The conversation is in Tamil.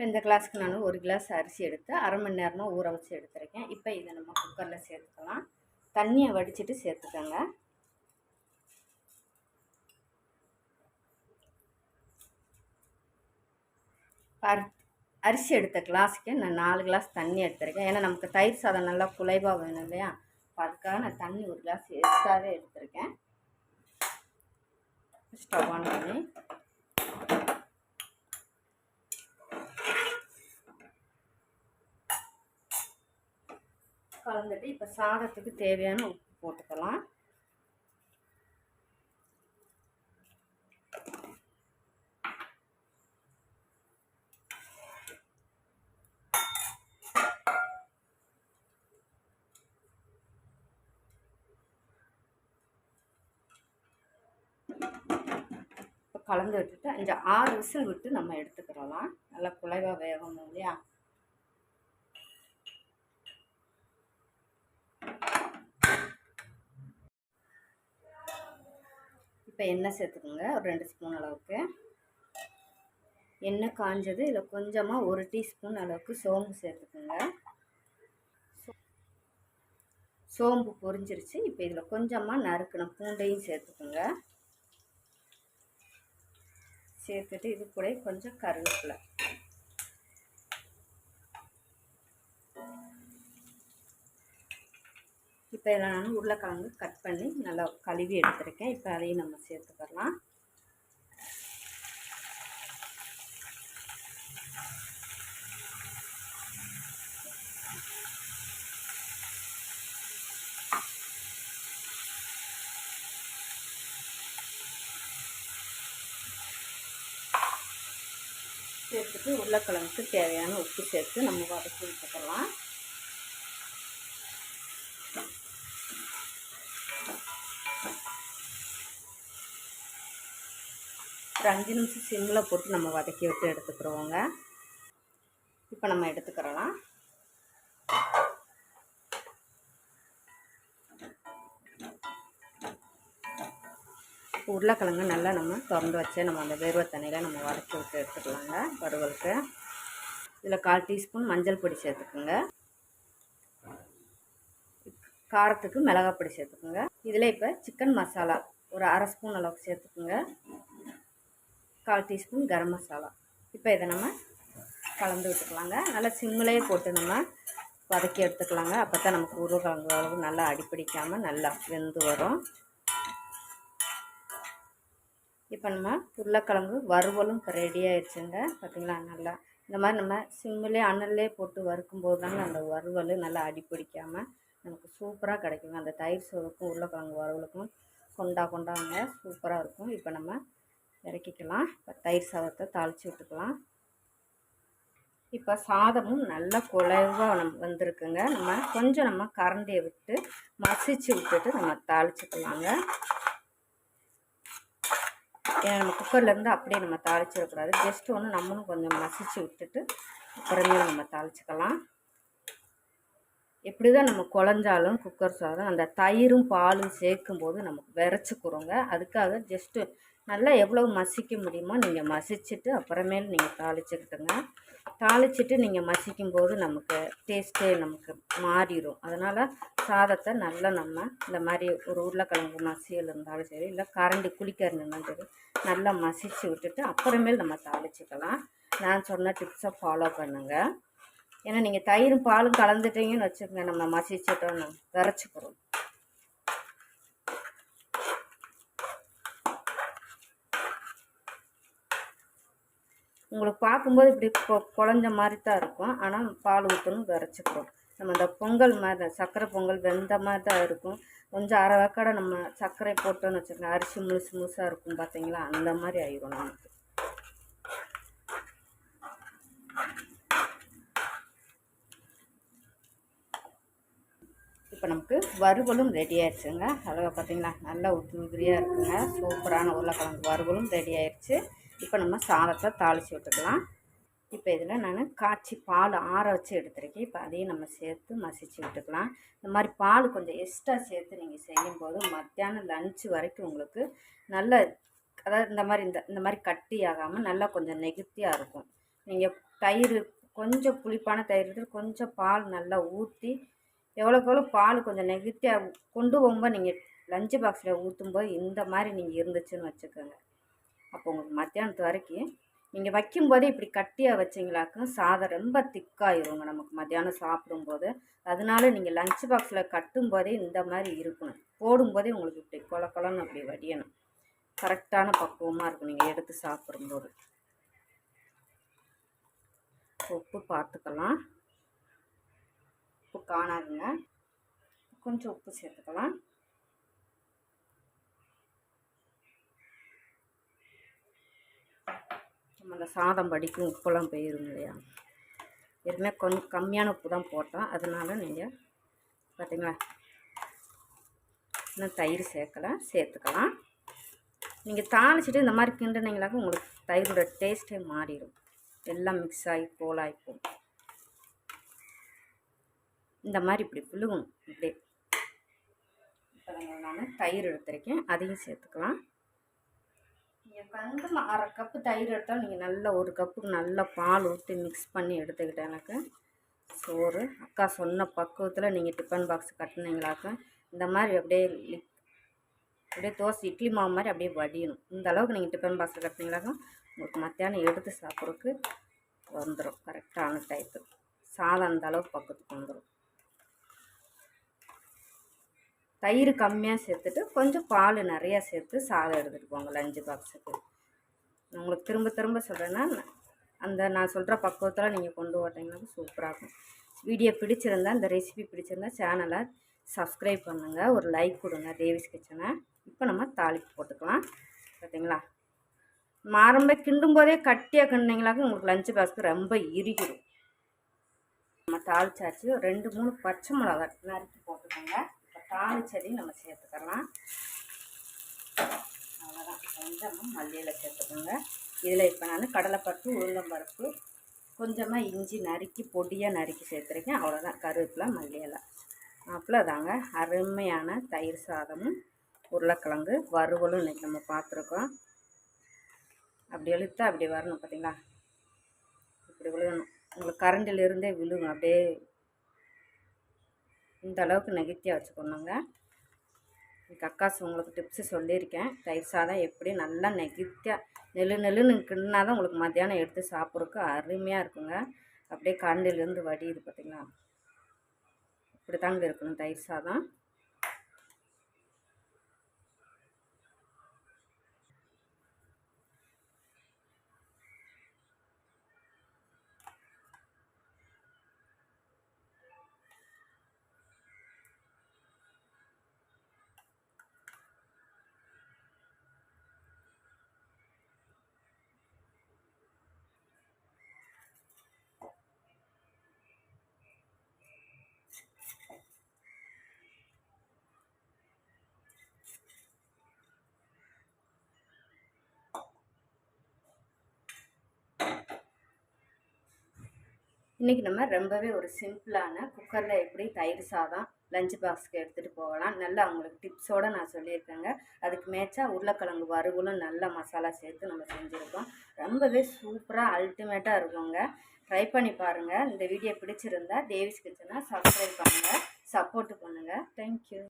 இந்த கிளாஸ்க்கு நான் 1 கிளாஸ் அரிசி எடுத்து அரை மணி நேரமாக ஊற வச்சு எடுத்துருக்கேன். இப்போ இதை நம்ம குக்கரில் சேர்த்துக்கலாம். தண்ணியை வடிச்சிட்டு சேர்த்துக்கோங்க. அரிசி எடுத்த கிளாஸுக்கு நான் 4 கிளாஸ் தண்ணி எடுத்துருக்கேன். ஏன்னா நமக்கு தயிர் சாதம் நல்லா குலைவாக வேணும் இல்லையா, அதுக்காக நான் தண்ணி 1 கிளாஸ் எக்ஸ்ட்ராவே எடுத்துருக்கேன். ஸ்டவ் ஆன் பண்ணி கலந்துட்டு இப்போ சாதத்துக்கு தேவையான உப்பு போட்டுக்கலாம். இப்போ கலந்து விட்டுட்டு 5-6 விசில் விட்டு நம்ம எடுத்துக்கிறலாம். நல்லா குலைவாக வேகணும் இல்லையா. இப்போ எண்ணெய் சேர்த்துக்கோங்க. ஒரு 2 ஸ்பூன் அளவுக்கு எண்ணெய் காஞ்சது. இதில் கொஞ்சமாக 1 டீஸ்பூன் அளவுக்கு சோம்பு சேர்த்துக்கோங்க. சோம்பு பொரிஞ்சிருச்சு. இப்போ இதில் கொஞ்சமாக நறுக்கின பூண்டையும் சேர்த்துக்கோங்க. சேர்த்துட்டு இது கூட கொஞ்சம் கருவேப்பிலை. இப்போ இதில் நான் உருளைக்கிழங்கு கட் பண்ணி நல்லா கழுவி எடுத்துருக்கேன். இப்போ அதையும் நம்ம சேர்த்துக்கலாம். சேர்த்துட்டு உருளைக்கிழங்குக்கு தேவையான உப்பு சேர்த்து நம்ம வதக்கி விட்டுக்கலாம். ஒரு 5 நிமிஷம் சிம்மில் போட்டு நம்ம வதக்கி விட்டு எடுத்துக்கிறோங்க. இப்போ நம்ம எடுத்துக்கிறலாம். உருளைக்கிழங்கு நல்லா நம்ம திறந்து வச்சு நம்ம அந்த வேர்வை தண்ணியில் நம்ம வதக்கி விட்டு எடுத்துக்கலாங்க வறுவலுக்கு. இதில் 1/4 டீஸ்பூன் மஞ்சள் பொடி சேர்த்துக்குங்க. காரத்துக்கு மிளகாய் பொடி சேர்த்துக்குங்க. இதில் இப்போ சிக்கன் மசாலா ஒரு 1/2 ஸ்பூன் அளவுக்கு சேர்த்துக்குங்க. 1/4 டீஸ்பூன் கரம் மசாலா. இப்போ இதை நம்ம கலந்து விட்டுக்கலாங்க. நல்லா சிம்மிலேயே போட்டு நம்ம வதக்கி எடுத்துக்கலாங்க. அப்போ தான் நமக்கு உருளைக்கிழங்கு அளவு நல்லா அடிப்பிடிக்காமல் நல்லா வெந்து வரும். இப்போ நம்ம உருளைக்கிழங்கு வறுவலும் இப்போ ரெடி ஆயிடுச்சுங்க. பார்த்திங்களா, நல்லா இந்த மாதிரி நம்ம சிம்மிலே அனல்லே போட்டு வறுக்கும்போது தாங்க அந்த வறுவல் நல்லா அடிப்பிடிக்காமல் நமக்கு சூப்பராக கிடைக்குங்க. அந்த தயிர் சோறுக்கும் உருளைக்கிழங்கு வறுவலுக்கும் கொண்டாங்க சூப்பராக இருக்கும். இப்போ நம்ம இறக்கிக்கலாம். இப்போ தயிர் சாதத்தை தாளித்து விட்டுக்கலாம். இப்போ சாதமும் நல்லா குழைவாக வந்திருக்குங்க. நம்ம கரண்டியை விட்டு மசிச்சு விட்டுட்டு நம்ம தாளிச்சுக்கலாங்க. ஏன்னா நம்ம குக்கர்லேருந்து அப்படியே நம்ம தாளிச்சிடக்கூடாது. ஜஸ்ட் ஒன்று நம்மளும் கொஞ்சம் மசிச்சு விட்டுட்டு அப்புறமே நம்ம தாளிச்சுக்கலாம். எப்படி தான் நம்ம குழஞ்சாலும் குக்கர் சாதம் அந்த தயிரும் பாலும் சேர்க்கும்போது நமக்கு விரைச்சிக்கிறோங்க. அதுக்காக ஜஸ்ட்டு நல்லா எவ்வளோ மசிக்க முடியுமோ நீங்கள் மசிச்சுட்டு அப்புறமேல் நீங்கள் தாளிச்சுக்கிட்டுங்க. தாளிச்சுட்டு நீங்கள் மசிக்கும்போது நமக்கு டேஸ்ட்டே நமக்கு மாறிடும். அதனால் சாதத்தை நல்லா நம்ம இந்த மாதிரி ஒரு உருளைக்கிழங்கு மசியல் இருந்தாலும் சரி, இல்லை கரண்டி குழிக்கரண்டி இருந்தாலும் சரி, நல்லா மசிச்சு விட்டுட்டு அப்புறமேல் நம்ம தாளிச்சுக்கலாம். நான் சொன்ன டிப்ஸை ஃபாலோ பண்ணுங்கள். ஏன்னா நீங்கள் தயிரும் பாலும் கலந்துட்டீங்கன்னு வச்சுக்கோங்க, நம்ம மசிச்சுட்டோம் நம்ம விரைச்சிக்கிறோம். உங்களுக்கு பார்க்கும்போது இப்படி குழஞ்ச மாதிரி தான் இருக்கும். ஆனால் பால் ஊற்றணும் விரைச்சிக்கிறோம். நம்ம இந்த பொங்கல் மாதிரி தான், சர்க்கரை பொங்கல் வெந்த மாதிரி தான் இருக்கும். கொஞ்சம் அரை வேக்காடை நம்ம சர்க்கரை போட்டோன்னு வச்சுக்கோங்க, அரிசி முழுசாக இருக்கும் பார்த்தீங்களா, அந்த மாதிரி ஆயிடும் நமக்கு. இப்போ நமக்கு வறுவலும் ரெடி ஆயிடுச்சுங்க. அழகாக பார்த்தீங்களா, நல்லா உதிரியாக இருக்குங்க. சூப்பரான உருளைக்கிழங்கு வறுவலும் ரெடி ஆயிடுச்சு. இப்போ நம்ம சாதத்தை தாளித்து விட்டுக்கலாம். இப்போ இதில் நான் காய்ச்சி பால் ஆற வச்சு எடுத்துருக்கேன். இப்போ அதையும் நம்ம சேர்த்து மசிச்சு விட்டுக்கலாம். இந்த மாதிரி பால் கொஞ்சம் எக்ஸ்ட்ரா சேர்த்து நீங்கள் செய்யும்போது மத்தியானம் லஞ்சு வரைக்கும் உங்களுக்கு நல்ல, அதாவது இந்த மாதிரி கட்டி ஆகாமல் நல்லா கொஞ்சம் நெகிழ்த்தியாக இருக்கும். நீங்கள் தயிர் கொஞ்சம் புளிப்பான தயிர் எடுத்து கொஞ்சம் பால் நல்லா ஊற்றி எவ்வளோக்கு எவ்வளோ பால் கொஞ்சம் நெகட்டிவாக கொண்டு போகும்போது நீங்கள் லஞ்சு பாக்ஸில் ஊற்றும்போது இந்த மாதிரி நீங்கள் இருந்துச்சுன்னு வச்சுக்கோங்க. அப்போ உங்களுக்கு மத்தியானத்து வரைக்கும் நீங்கள் வைக்கும்போதே இப்படி கட்டியாக வச்சிங்களாக்கும் சாதம் ரொம்ப திக்காயிருங்க நமக்கு மத்தியானம் சாப்பிடும்போது. அதனால நீங்கள் லஞ்ச் பாக்ஸில் கட்டும்போதே இந்த மாதிரி இருக்கணும். போடும்போதே உங்களுக்கு இப்படி கொல கொலன்னு அப்படி வடியணும். கரெக்டான பக்குவமாக இருக்கும் நீங்கள் எடுத்து சாப்பிடும்போது. உப்பு பார்த்துக்கலாம். உப்பு காணாதுங்க, கொஞ்சம் உப்பு சேர்த்துக்கலாம். நம்ம அந்த சாதம் படிக்கும் உப்பெல்லாம் போயிடும் இல்லையா. ஏற்கனவே கொஞ்சம் கம்மியான உப்பு தான் போட்டோம், அதனால நீங்கள் பார்த்தீங்களா இன்னும் தயிர் சேர்த்துக்கலாம். நீங்கள் தாளிச்சிட்டு இந்த மாதிரி கிண்டுனீங்களாக்க உங்களுக்கு தயிரோட டேஸ்ட்டே மாறிடும். எல்லாம் மிக்ஸ் ஆகி கோலாகிப்போம். இந்த மாதிரி இப்படி புழுகணும். இப்படி இப்போ நான் தயிர் எடுத்துருக்கேன், அதையும் சேர்த்துக்கலாம். நீங்கள் கொஞ்சம் அரை கப்பு தயிர் எடுத்தால் நீங்கள் நல்லா ஒரு கப்புக்கு நல்லா பால் ஊற்றி மிக்ஸ் பண்ணி எடுத்துக்கிட்டேன். எனக்கு சோறு அக்கா சொன்ன பக்குவத்தில் நீங்கள் டிஃபன் பாக்ஸ் கட்டினீங்களாக்க இந்த மாதிரி அப்படியே தோசை இட்லி மாவு மாதிரி அப்படியே வடியணும். இந்த அளவுக்கு நீங்கள் டிஃபன் பாக்ஸில் கட்டினீங்களாக்க உங்களுக்கு மத்தியானம் எடுத்து சாப்பிட்றதுக்கு வந்துடும். கரெக்டான டைப்பு சாதம் அந்த அளவுக்கு பக்கத்துக்கு வந்துடும். தயிர் கம்மியாக சேர்த்துட்டு கொஞ்சம் பால் நிறையா சேர்த்து சாதம் எடுத்துகிட்டு போங்க லஞ்சு பாக்ஸுக்கு. உங்களுக்கு திரும்ப திரும்ப சொல்கிறேன்னா நான் சொல்கிற பக்குவத்தில் நீங்கள் கொண்டு போட்டிங்கன்னா சூப்பராக இருக்கும். வீடியோ பிடிச்சிருந்தா, இந்த ரெசிபி பிடிச்சிருந்தா சேனலை சப்ஸ்கிரைப் பண்ணுங்கள், ஒரு லைக் கொடுங்க தேவிஸ் கிச்சனை. இப்போ நம்ம தாளிப்பு போட்டுக்கலாம். பார்த்தீங்களா ஆரம்ப கிண்டும் போதே கட்டியாக கிண்டிங்களாக்க உங்களுக்கு லஞ்சு பாக்ஸுக்கு ரொம்ப இறுகிடும். நம்ம தாளிச்சாச்சு. 2-3 பச்சை மிளகாய் நறுக்கி போட்டுக்கோங்க. இப்போ தாளிச்சதையும் நம்ம சேர்த்துக்கலாம். அவ்வளோதான். கொஞ்சமாக மல்லியில் சேர்த்துக்கோங்க. இதில் இப்போ நான் கடலைப்பருப்பு, உளுந்தம்பருப்பு, கொஞ்சமாக இஞ்சி நறுக்கி பொடியாக நறுக்கி சேர்த்துருக்கேன். அவ்வளோதான். கருவேப்பிலை, மல்லியெல்லாம் அவ்வளோதாங்க. அருமையான தயிர் சாதமும் உருளைக்கிழங்கு வறுவலும் இன்றைக்கி நம்ம பார்த்துருக்கோம். அப்படி இழுத்தா அப்படி வரணும். பார்த்தீங்களா இப்படி விழுகணும். உங்களுக்கு கரண்டிலிருந்தே விழுகும். அப்படியே இந்த அளவுக்கு நெகட்டிவாக வச்சுக்கணுங்க. இன்னைக்கு அக்காசு உங்களுக்கு டிப்ஸு சொல்லியிருக்கேன். தயிர் சாதம் எப்படி நல்லா நெகட்டிவாக நெல்லுன்னு கிண்டினா தான் உங்களுக்கு மத்தியானம் எடுத்து சாப்பிட்றதுக்கு அருமையாக இருக்குங்க. அப்படியே கரண்டிலேருந்து வடியுது. பார்த்தீங்களா இப்படி தாங்க இருக்கணும் தயிர் சாதம். இன்றைக்கி நம்ம ரொம்பவே ஒரு சிம்பிளான குக்கரில் எப்படி தயிர் சாதம் லஞ்ச் பாக்ஸுக்கு எடுத்துகிட்டு போகலாம் நல்லா அவங்களுக்கு டிப்ஸோடு நான் சொல்லியிருக்கேங்க. அதுக்கு மேட்சாக உருளைக்கிழங்கு வறுவலும் நல்ல மசாலா சேர்த்து நம்ம செஞ்சுருக்கோம். ரொம்பவே சூப்பராக அல்டிமேட்டாக இருக்குங்க. ட்ரை பண்ணி பாருங்கள். இந்த வீடியோ பிடிச்சிருந்தா தேவிஸ் கிச்சனை சப்ஸ்கிரைப் பண்ணுங்கள், சப்போர்ட்டு பண்ணுங்கள். தேங்க்யூ.